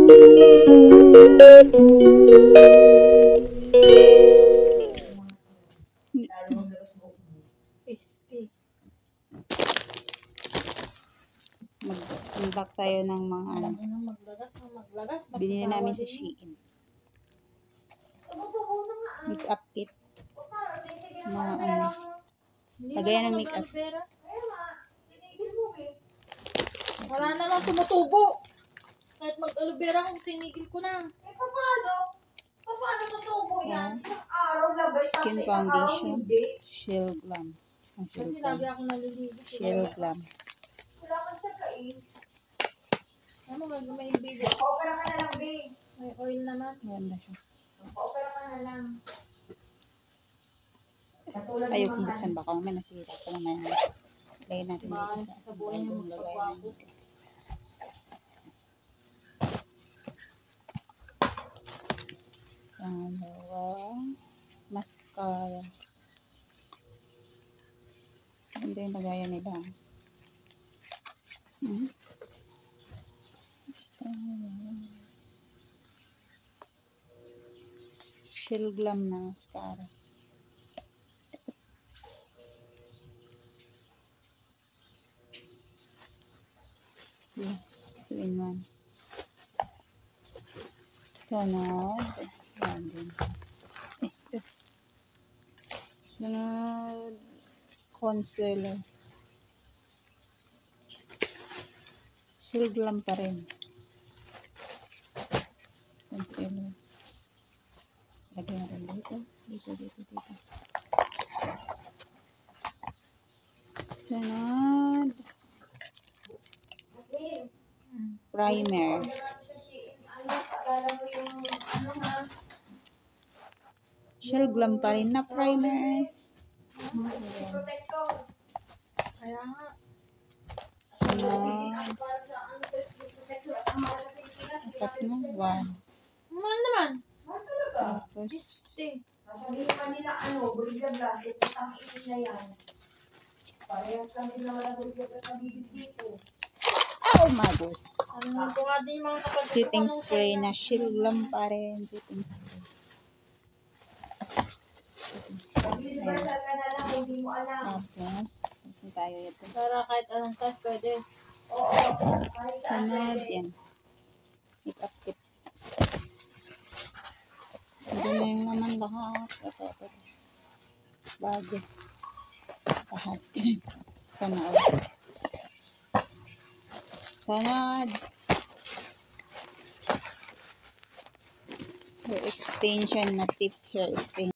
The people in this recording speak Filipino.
Mag-unbox tayo ng mga ano. Binili namin sa Shein. Makeup kit. Mga ano. Lagayan ng makeup. Wala namang tumutubo. Kahit mag-aloe vera kung tinigil ko na. Paano? Paano tutubo yan? Isang araw labay Skin foundation. Shield Glam. Kasi lagi ako naliligo. Shield Glam. Wala kang sakain. Ano nga may baby? Pa-opera ka na lang, babe. May oil naman. Ganda siya. Pa-opera ka na lang. Ayaw kung buksan baka may nasira pa naman. Lagyan natin dito Sa buhay niya magpapako. Pangalawa, mascara. Ganda yung lagayan nila. Shield Glam na mascara. Yes, 2-in-1. Sunod. Yan din. Sunod. Concealer. Shield Glam pa rin. Concealer. Lagyan natin dito. Dito. Sunod. Primer. Shield Glam pa rin na primer. Kaya nga. Apat na. 1. Mahal naman. Tapos, 50. Sasabihin pa nila, burigla-gla, ang itin na yan. Parehas lang din naman ang burigla-gla sa bibig dito. oh magos. Ano po nga din yung mga kapatid ko. Setting spray na Shield Glam pa rin. Setting spray. Universal ka na lang, hindi mo alam. Tapos, ito tayo ito. Para kahit anong size pwede. Oo. Kahit saan Sunod, pwede. yan. Makeup kit. Ito na yung naman lahat. Ito. Bago. Lahat. Sunod. Sunod. Hair extension na tip hair extension.